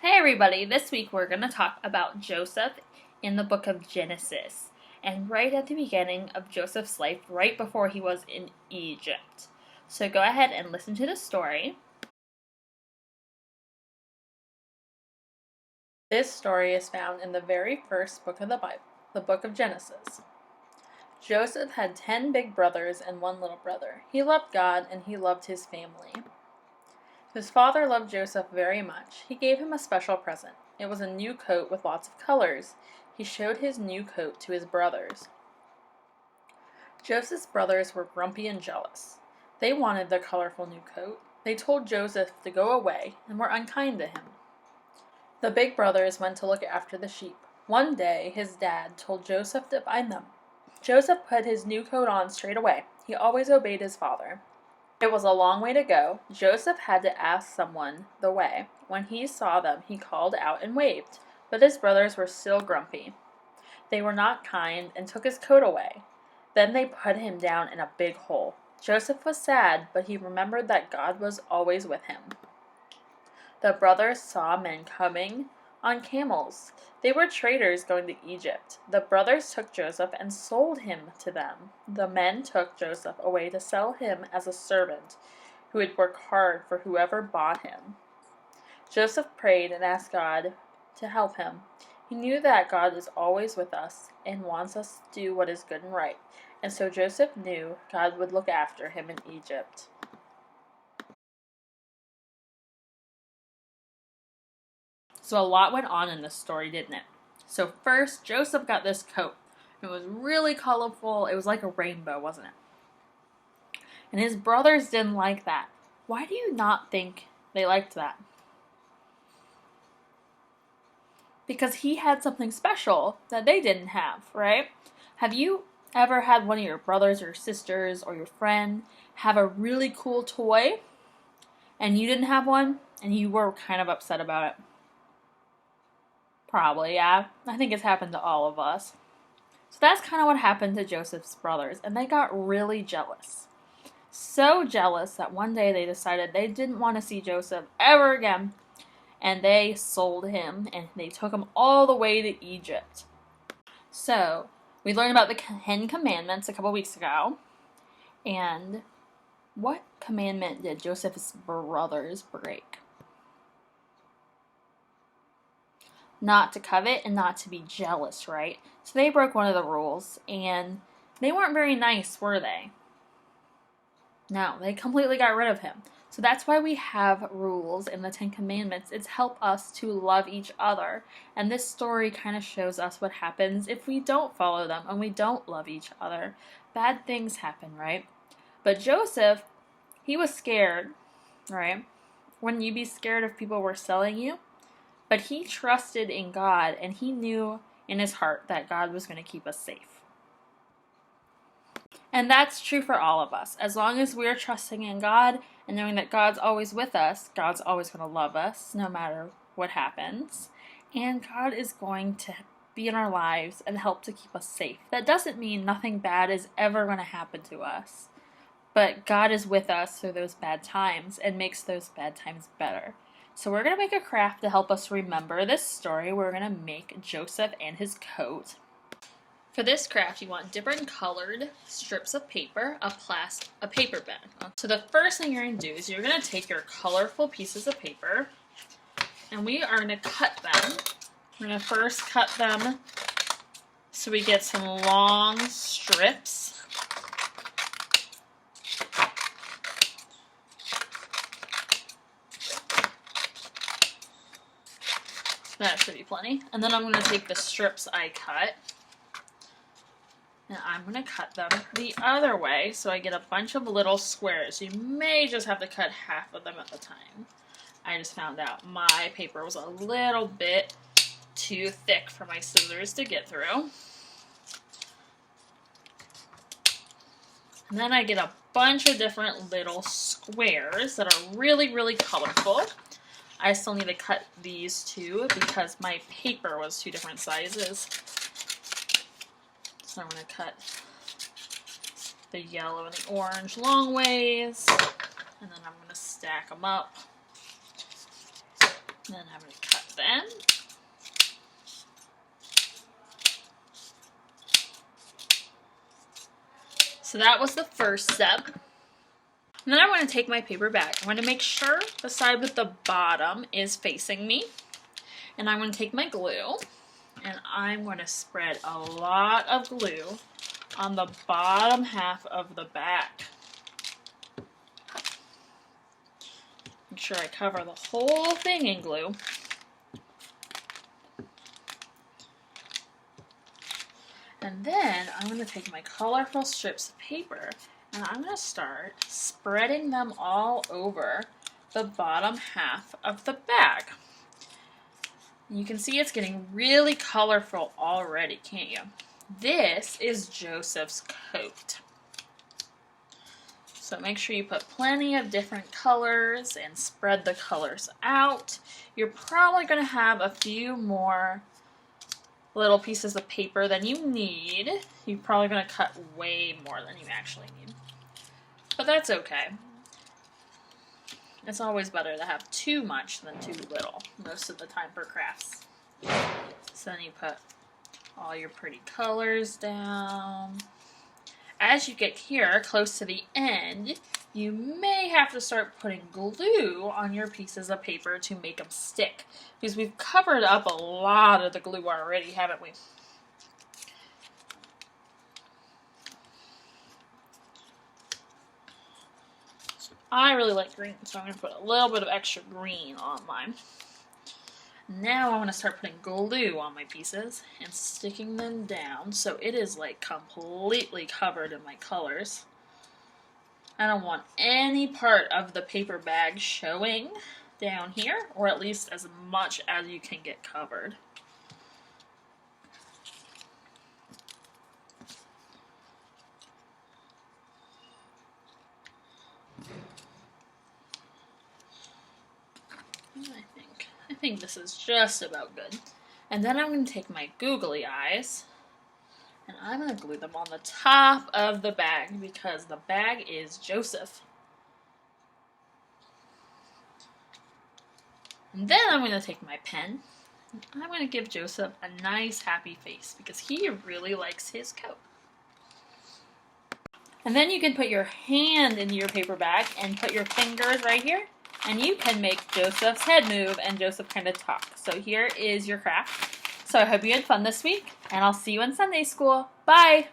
Hey everybody, this week we're going to talk about Joseph in the book of Genesis, and right at the beginning of Joseph's life, right before he was in Egypt. So go ahead and listen to the story. This story is found in the very first book of the Bible, the book of Genesis. Joseph had 10 big brothers and one little brother. He loved God and he loved his family. His father loved Joseph very much. He gave him a special present. It was a new coat with lots of colors. He showed his new coat to his brothers. Joseph's brothers were grumpy and jealous. They wanted the colorful new coat. They told Joseph to go away and were unkind to him. The big brothers went to look after the sheep. One day, his dad told Joseph to find them. Joseph put his new coat on straight away. He always obeyed his father. It was a long way to go. Joseph had to ask someone the way. When he saw them, he called out and waved, but his brothers were still grumpy. They were not kind and took his coat away. Then they put him down in a big hole. Joseph was sad, but he remembered that God was always with him. The brothers saw men coming on camels. They were traders going to Egypt. The brothers took Joseph and sold him to them. The men took Joseph away to sell him as a servant who would work hard for whoever bought him. Joseph prayed and asked God to help him. He knew that God is always with us and wants us to do what is good and right, and so Joseph knew God would look after him in Egypt. So a lot went on in this story, didn't it? So first, Joseph got this coat. It was really colorful. It was like a rainbow, wasn't it? And his brothers didn't like that. Why do you not think they liked that? Because he had something special that they didn't have, right? Have you ever had one of your brothers or sisters or your friend have a really cool toy and you didn't have one and you were kind of upset about it? Probably, yeah. I think it's happened to all of us. So that's kind of what happened to Joseph's brothers, and they got really jealous. So jealous that one day they decided they didn't want to see Joseph ever again, and they sold him, and they took him all the way to Egypt. So, we learned about the 10 Commandments a couple weeks ago, and what commandment did Joseph's brothers break? Not to covet and not to be jealous, right? So they broke one of the rules, and they weren't very nice, were they? No, they completely got rid of him. So that's why we have rules in the 10 Commandments. It's help us to love each other. And this story kind of shows us what happens if we don't follow them and we don't love each other. Bad things happen, right? But Joseph, he was scared, right? Wouldn't you be scared if people were selling you? But he trusted in God, and he knew in his heart that God was going to keep us safe. And that's true for all of us. As long as we're trusting in God and knowing that God's always with us, God's always going to love us no matter what happens. And God is going to be in our lives and help to keep us safe. That doesn't mean nothing bad is ever going to happen to us. But God is with us through those bad times and makes those bad times better. So we're going to make a craft to help us remember this story. We're going to make Joseph and his coat. For this craft, you want different colored strips of paper, a paper bag. So the first thing you're going to do is you're going to take your colorful pieces of paper, and we are going to cut them. We're going to first cut them so we get some long strips. That should be plenty. And then I'm going to take the strips I cut, and I'm going to cut them the other way so I get a bunch of little squares. You may just have to cut half of them at a time. I just found out my paper was a little bit too thick for my scissors to get through. And then I get a bunch of different little squares that are really, really colorful. I still need to cut these two because my paper was two different sizes. So I'm going to cut the yellow and the orange long ways, and then I'm going to stack them up. And then I'm going to cut them. So that was the first step. And then I want to take my paper bag. I want to make sure the side with the bottom is facing me. And I'm going to take my glue and I'm going to spread a lot of glue on the bottom half of the bag. Make sure I cover the whole thing in glue. And then I'm going to take my colorful strips of paper and I'm going to start spreading them all over the bottom half of the bag. You can see it's getting really colorful already, can't you? This is Joseph's coat. So make sure you put plenty of different colors and spread the colors out. You're probably going to have a few more little pieces of paper than you need. You're probably going to cut way more than you actually need. But that's okay. It's always better to have too much than too little most of the time for crafts. So then you put all your pretty colors down. As you get here, close to the end, you may have to start putting glue on your pieces of paper to make them stick. Because we've covered up a lot of the glue already, haven't we? I really like green, so I'm going to put a little bit of extra green on mine. Now I want to start putting glue on my pieces and sticking them down so it is like completely covered in my colors. I don't want any part of the paper bag showing down here, or at least as much as you can get covered. I think this is just about good. And then I'm going to take my googly eyes and I'm going to glue them on the top of the bag because the bag is Joseph. And then I'm going to take my pen and I'm going to give Joseph a nice happy face because he really likes his coat. And then you can put your hand into your paper bag and put your fingers right here. And you can make Joseph's head move and Joseph kind of talk. So here is your craft. So I hope you had fun this week, and I'll see you in Sunday school. Bye!